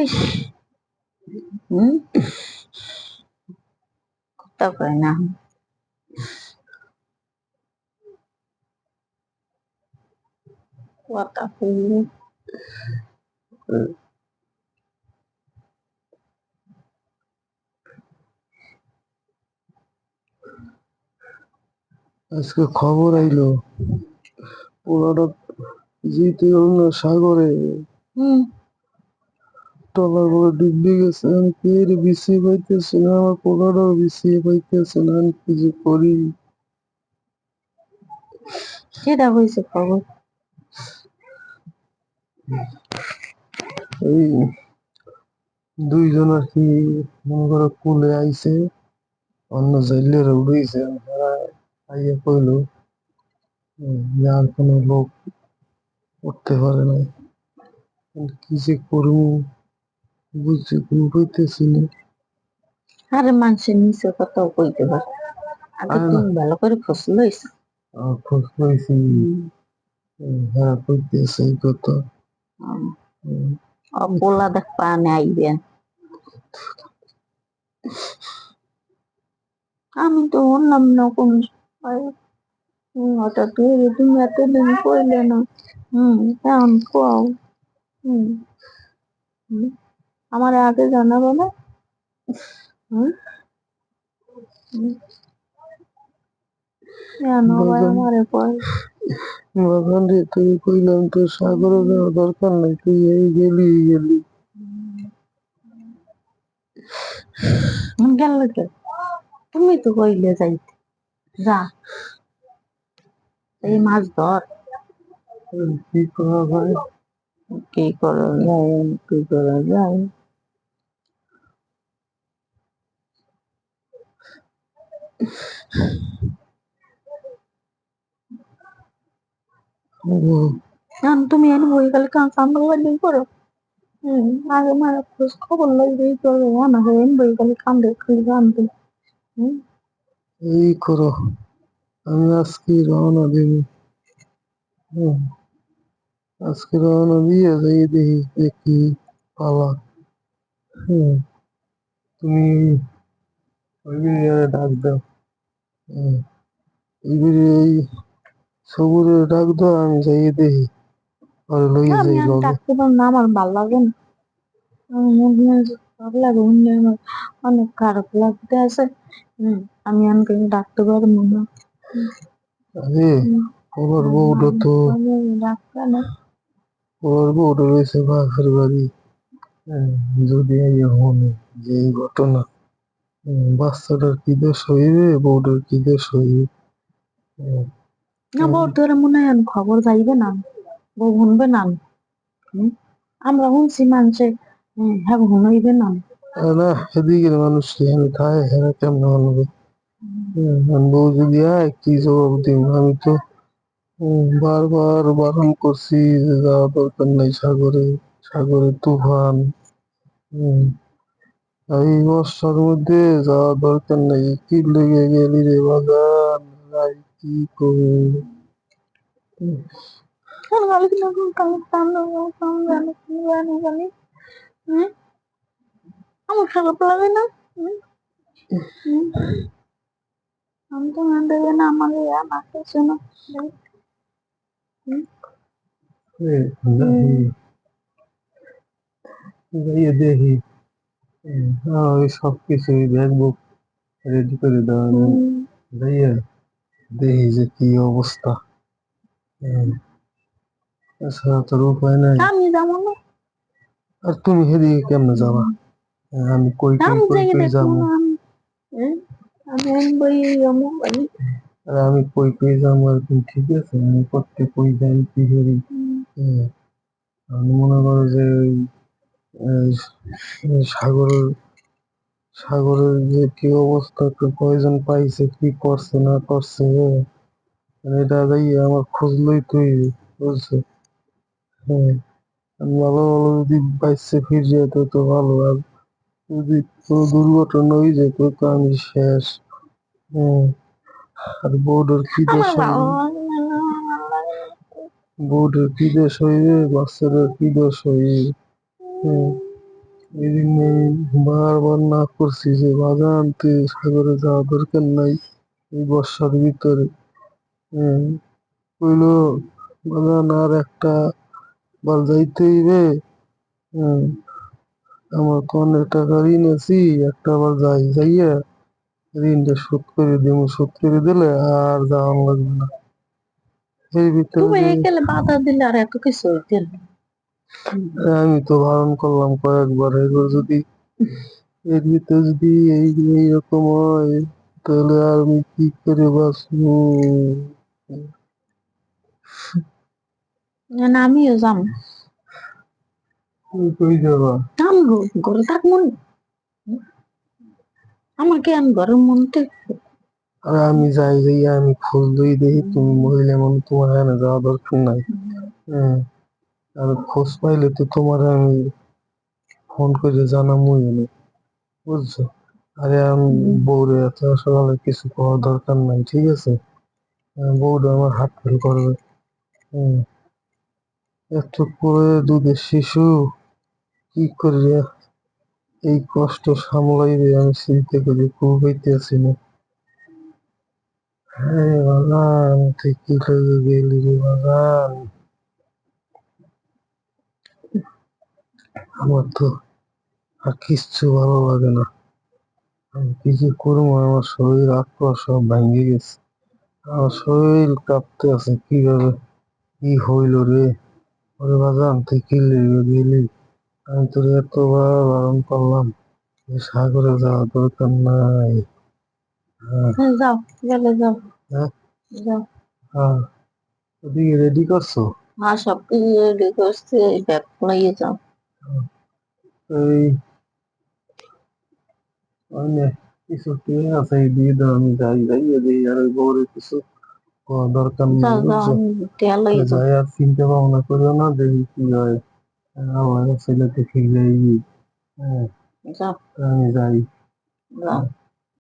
ইস, কথা কয় না। কথা কইলে আজকে খবর আইলো পোলাটা জিতে না সাগরে টলার করে ডুববে গেছে। আমি পের বিছিয়ে পাইতেছি না, আমার পোলাটাও বিছিয়ে পাইতেছে না, আমি কি যে করি। কেটা হয়েছে খবর? এই দুইজন আর কি মনে করো কুলে আইছে, অন্য জাইলের উড়েছে, আইয়া কইলো আর কোনো লোক উঠতে পারে না। কি যে করবো বুঝতে কোনো পাইতেছি না। আরে মানুষের নিচে কথাও কইতে পারে, আগে আরে না, তুমি ভালো করে খোঁজ লইছো? খোঁজ পাইছি, হ্যাঁ কইতেছে এই কথা। পোলা দেখ পানে আইবেন, আমি তো বললাম না কোন হঠাৎ করে তুমি এতদিন কইলে না। এখন কও। হম আমার আগে জানাবো না? হম আমারে কয় বাগান রে তুই কইলাম তো সাগরে যাওয়ার দরকার নাই, তুই এই গেলি গেলি। গেল কে? তুমি তো কইলে যাইতে, যা এই মাছ ধর। কি করা যায়? কি করা যায়, কি করা যায়? এখন তুমি এনে বই গেলে কাম লাগলেই করো। আগে মারা খোঁজ খবর লাগবেই করো, না হয় এনে বই গেলে কাম দেখে জানতে। এই করো, আমি আজকে রওনা দেব। আজকে রওনা দিয়ে যাই দেখি দেখি পালা। তুমি ওই বিরিয়ারে ডাক দাও, এই সবুরে ডাক দাও, আমি যাই দেখি আর লইয়ে আমি যাই আর লগে। ডাকতে পারবো না, আমার ভাল লাগে না। আমার মনে হয় যে ভালো লাগে, অন্য আমার অনেক খারাপ লাগতে আছে। আমি আমাকে ডাকতে পারবো না। আরে ওর বউটা তো, ডাকতে না। ওর বউটা রয়েছে বাপের বাড়ি। যদি এই হনে যে এই ঘটনা, বাচ্চাটার কি দোষ হইবে, বউটার কি দোষ হইবে। না বউ তোর মনে হয় খবর যাইবে না, বউ শুনবে না। আমরা শুনছি মানুষে, হ্যাঁ শুনইবে না। না এদিকের মানুষ এখানে খায়, হ্যাঁ কেমন হবে। বউ যদি আয় কি জবাব দিব, আমি তো বারবার বারণ করছি যে যাওয়া দরকার নাই সাগরে, সাগরে তুফান। এই বর্ষার মধ্যে যাওয়া দরকার নাই, কি লেগে গেলি রে বাগান, কি করবো। আমার খারাপ লাগে না? আমি তো দেবে না আমাকে, আমাকে শোনো। দেখি ওই সব কিছুই দেখবো, রেডি করে দেওয়া যাইয়া দেখি যে কি অবস্থা। এছাড়া তোর উপায় নাই। আমি যাবো না, আর তুমি সেদিকে কেমনে যাবা? আমি কই কই আমি কই যাই কই দেখবো যাবো। না। আমি বই আর আমি কই কই যাবো, আর তুমি ঠিক আছে, আমি করতে কই যাই কি করি। আমি মনে করো যে ওই সাগরের সাগরের যে কি অবস্থা, একটু প্রয়োজন পাইছে, কি করছে না করছে, এটা যাই আমার খোঁজ লইতে হইবে, বুঝছো। হ্যাঁ, আমি ভালো ভালো যদি বাইসে ফিরে যেত তো ভালো, আর যদি কোনো দুর্ঘটনা হয়ে যেত তো আমি শেষ। হ্যাঁ, আর বউডার কি দোষ আমার ভালো হইবে, লাগে না, বউডার কি দোষ হইবে, বাচ্চাটার কি দোষ হইবে। হ্যাঁ, এই জন্যে বারবার না করছি যে বাজান তুই সাগরে যাওয়া দরকার নাই এই বর্ষার ভিতরে। হ্যাঁ, কইলো বাজান আর একটা বার যাইতে হইবে। হ্যাঁ, আমার তো অনেক টাকা ঋণ আছি, একটা বার যাইয়া ঋণটা শোধ করে দিব, শোধ করে দিলে আর যাওয়ান লাগবে না। এর ভিতরে তুমি যে গেলে বাধা দিলে আর এত কিছু হইতে না। আমি তো বারণ করলাম কয়েকবার, এবার যদি এর ভিতরে যদি এইরকম হয় তাহলে আর আমি কি করে বাঁচবো? না আমিও যাম। তুই কই যাবা? আমি ঘরে থাকবো না। আমাকে আমি ঘরের মধ্যে আর আমি যাই আমি খোঁজ লই দেখি তুমি মহিলা মানুষ, তোমার এখানে যাওয়া দরকার নাই। হ্যাঁ, আর খোঁজ পাইলে তো তোমার আমি ফোন করে জানামই না, বুঝছো? আরে আমি বউরে এত সকালে কিছু করার দরকার নাই, ঠিক আছে? বউটা আমার হাত ফেল করবে। হ্যাঁ, একটু করে দুধের শিশু কি করে এই কষ্ট সামলাইবে আমি চিন্তা করি খুব হইতেছি না। হ্যাঁ বাগান তুই কি লেগে গেলি রে বাগান? আমার তো আর কিচ্ছু ভালো লাগে না। আমি কি যে করবো, আমার শরীর আত্মা সব ভেঙে গেছে, আমার শরীর কাঁপতে আছে কিভাবে কি হইল রে? ওরে বাগান তুই কি লেগে গেলি? আমি তোর এতবার বারণ করলাম যে সাগরে যাওয়া দরকার নাই। হ্যাঁ, যাও, গেলে যাও, হ্যাঁ, যাও। হ্যাঁ, ওদিকে রেডি করছো? হ্যাঁ সব কিছু রেডি করছে, ব্যাগ লইয়ে যাও। এই অনেক কিছু টিয়া আছে, এই দিয়ে দাও, আমি যাইয়ে দিই, আর ওই বউরে কিছু করার দরকার নেই, যাও যাও, বুঝছো? আমি টেয়া লইয়ে যাও। যাই আর চিন্তা ভাবনা করিও না, দেখি কি হয়। আমার ছেলেকে ফিরে হ্যাঁ, যাও, আমি যাই। যাও।